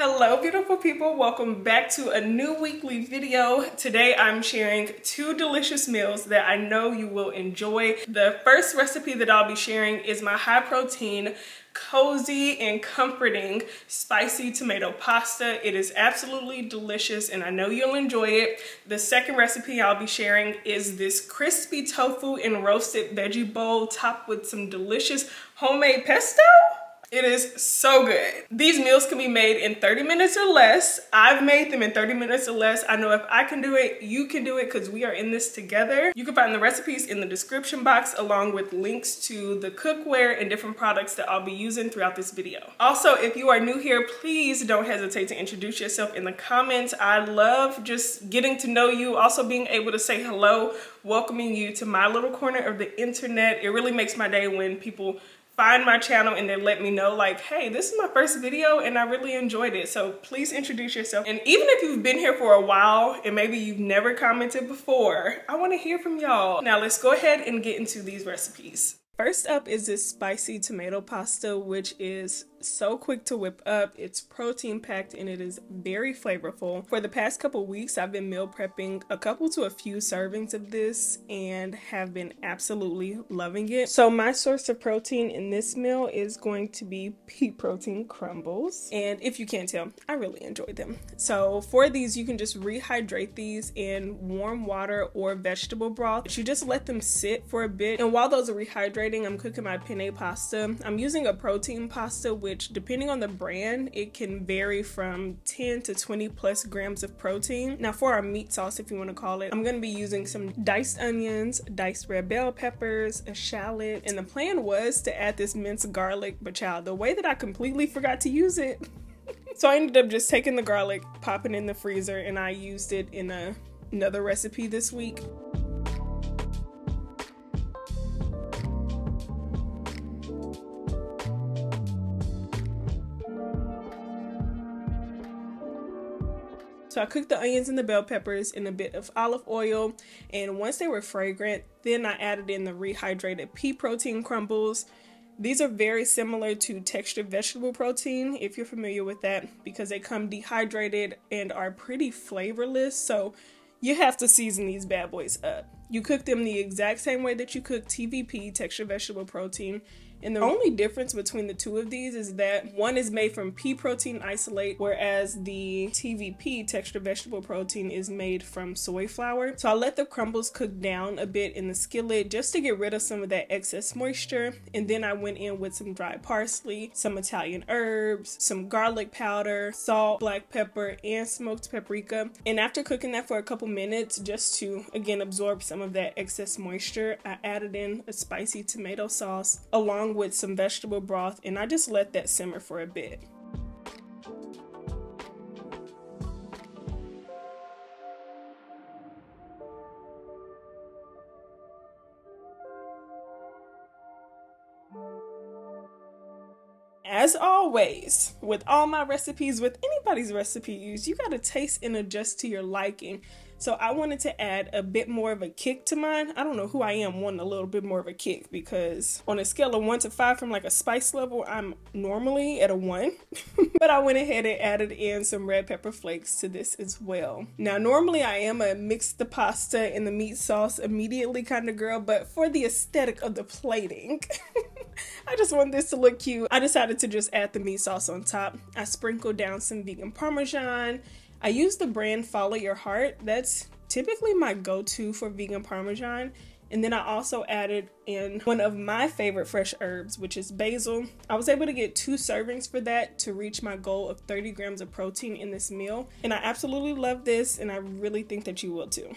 Hello beautiful people, welcome back to a new weekly video. Today I'm sharing two delicious meals that I know you will enjoy. The first recipe that I'll be sharing is my high protein, cozy and comforting spicy tomato pasta. It is absolutely delicious and I know you'll enjoy it. The second recipe I'll be sharing is this crispy tofu and roasted veggie bowl topped with some delicious homemade pesto. It is so good. These meals can be made in 30 minutes or less. I've made them in 30 minutes or less. I know if I can do it, you can do it because we are in this together. You can find the recipes in the description box along with links to the cookware and different products that I'll be using throughout this video. Also, if you are new here, please don't hesitate to introduce yourself in the comments. I love just getting to know you, also being able to say hello, welcoming you to my little corner of the internet. It really makes my day when people find my channel and then let me know like, hey, this is my first video and I really enjoyed it. So please introduce yourself. And even if you've been here for a while and maybe you've never commented before, I want to hear from y'all. Now let's go ahead and get into these recipes. First up is this spicy tomato pasta, which is so quick to whip up. It's protein packed and it is very flavorful. For the past couple weeks, I've been meal prepping a couple to a few servings of this and have been absolutely loving it. So my source of protein in this meal is going to be pea protein crumbles. And if you can't tell, I really enjoy them. So for these, you can just rehydrate these in warm water or vegetable broth. You just let them sit for a bit. And while those are rehydrating, I'm cooking my penne pasta. I'm using a protein pasta, which depending on the brand, it can vary from 10 to 20 plus grams of protein. Now for our meat sauce, if you want to call it, I'm going to be using some diced onions, diced red bell peppers, a shallot, and the plan was to add this minced garlic, but child, the way that I completely forgot to use it. So I ended up just taking the garlic, popping it in the freezer, and I used it in another recipe this week. So I cooked the onions and the bell peppers in a bit of olive oil, and once they were fragrant, then I added in the rehydrated pea protein crumbles. These are very similar to textured vegetable protein, if you're familiar with that, because they come dehydrated and are pretty flavorless, so you have to season these bad boys up. You cook them the exact same way that you cook TVP, textured vegetable protein. And the only difference between the two of these is that one is made from pea protein isolate, whereas the TVP, textured vegetable protein, is made from soy flour. So I let the crumbles cook down a bit in the skillet just to get rid of some of that excess moisture. And then I went in with some dried parsley, some Italian herbs, some garlic powder, salt, black pepper, and smoked paprika. And after cooking that for a couple minutes, just to, again, absorb some of that excess moisture, I added in a spicy tomato sauce along with some vegetable broth, and I just let that simmer for a bit. As always, with all my recipes, with anybody's recipes, you gotta taste and adjust to your liking. So I wanted to add a bit more of a kick to mine. I don't know who I am wanting a little bit more of a kick, because on a scale of 1 to 5 from like a spice level, I'm normally at a 1. But I went ahead and added in some red pepper flakes to this as well. Now normally I am a mix the pasta and the meat sauce immediately kind of girl, but for the aesthetic of the plating, I just want this to look cute. I decided to just add the meat sauce on top. I sprinkled down some vegan parmesan. I use the brand Follow Your Heart. That's typically my go-to for vegan parmesan. And then I also added in one of my favorite fresh herbs, which is basil. I was able to get 2 servings for that to reach my goal of 30 grams of protein in this meal. And I absolutely love this, and I really think that you will too.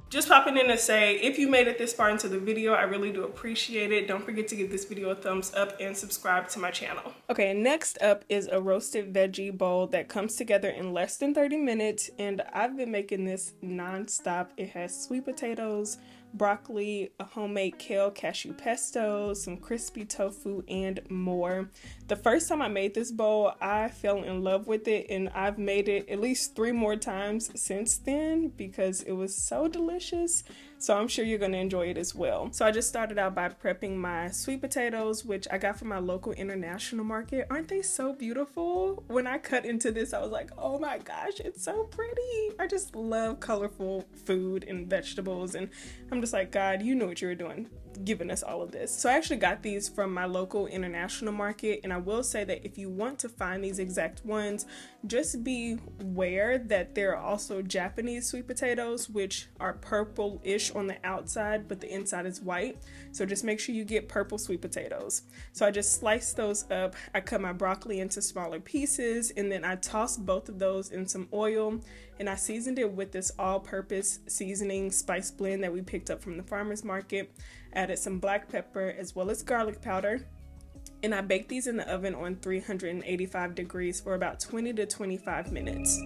Just popping in to say, if you made it this far into the video, I really do appreciate it. Don't forget to give this video a thumbs up and subscribe to my channel. Okay, next up is a roasted veggie bowl that comes together in less than 30 minutes, and I've been making this non-stop. It has sweet potatoes, broccoli, a homemade kale cashew pesto, some crispy tofu, and more. The first time I made this bowl, I fell in love with it, and I've made it at least 3 more times since then because it was so delicious. So I'm sure you're going to enjoy it as well. So I just started out by prepping my sweet potatoes, which I got from my local international market. Aren't they so beautiful? When I cut into this, I was like, oh my gosh, it's so pretty. I just love colorful food and vegetables, and I'm just like, God, you know what you were doing, giving us all of this. So I actually got these from my local international market, and I will say that if you want to find these exact ones, just be aware that there are also Japanese sweet potatoes, which are purple-ish on the outside, but the inside is white. So just make sure you get purple sweet potatoes. So I just sliced those up. I cut my broccoli into smaller pieces, and then I tossed both of those in some oil, and I seasoned it with this all-purpose seasoning spice blend that we picked up from the farmer's market. Added some black pepper as well as garlic powder, and I baked these in the oven on 385 degrees for about 20 to 25 minutes.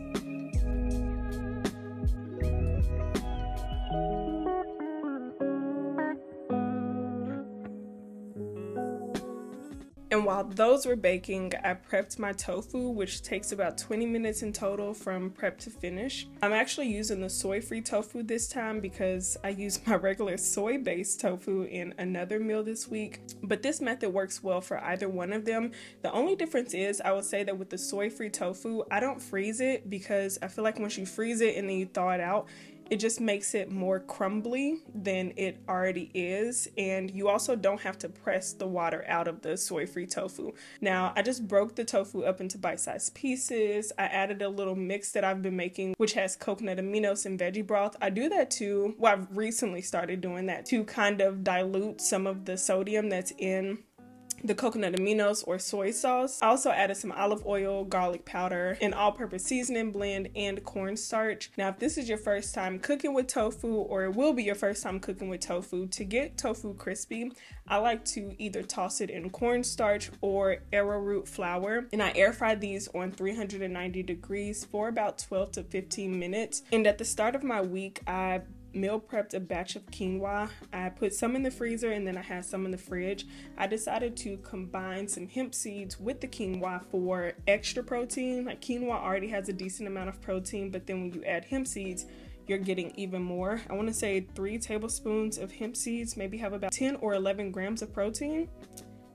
And while those were baking, I prepped my tofu, which takes about 20 minutes in total from prep to finish. I'm actually using the soy-free tofu this time because I used my regular soy-based tofu in another meal this week. But this method works well for either one of them. The only difference is, I would say that with the soy-free tofu, I don't freeze it because I feel like once you freeze it and then you thaw it out, it just makes it more crumbly than it already is, and you also don't have to press the water out of the soy-free tofu. Now, I just broke the tofu up into bite-sized pieces. I added a little mix that I've been making, which has coconut aminos and veggie broth. I do that too, well, I've recently started doing that to kind of dilute some of the sodium that's in the coconut aminos or soy sauce. I also added some olive oil, garlic powder, an all-purpose seasoning blend, and cornstarch. Now, if this is your first time cooking with tofu, or it will be your first time cooking with tofu, to get tofu crispy, I like to either toss it in cornstarch or arrowroot flour, and I air fry these on 390 degrees for about 12 to 15 minutes. And at the start of my week, I meal prepped a batch of quinoa. I put some in the freezer and then I had some in the fridge. I decided to combine some hemp seeds with the quinoa for extra protein. Like, quinoa already has a decent amount of protein, but then when you add hemp seeds, you're getting even more. I want to say 3 tablespoons of hemp seeds maybe have about 10 or 11 grams of protein.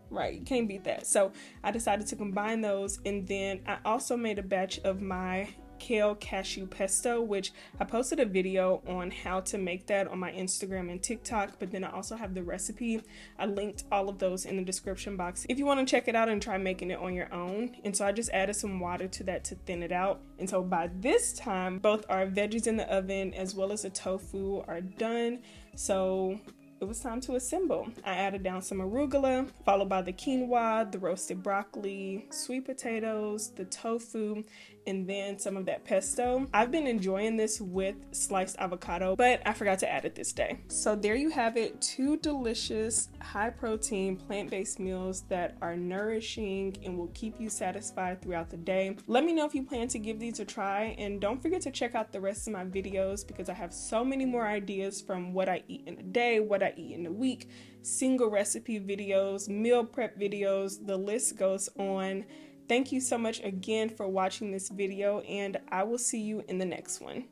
Right, you can't beat that. So I decided to combine those, and then I also made a batch of my kale cashew pesto, which I posted a video on how to make that on my Instagram and TikTok, but then I also have the recipe. I linked all of those in the description box if you want to check it out and try making it on your own. And so I just added some water to that to thin it out. And so by this time, both our veggies in the oven as well as the tofu are done. So it was time to assemble. I added down some arugula, followed by the quinoa, the roasted broccoli, sweet potatoes, the tofu, and then some of that pesto. I've been enjoying this with sliced avocado, but I forgot to add it this day. So there you have it, 2 delicious, high protein, plant-based meals that are nourishing and will keep you satisfied throughout the day. Let me know if you plan to give these a try, and don't forget to check out the rest of my videos because I have so many more ideas, from what I eat in a day, what I eat in a week, single recipe videos, meal prep videos, the list goes on. Thank you so much again for watching this video, and I will see you in the next one.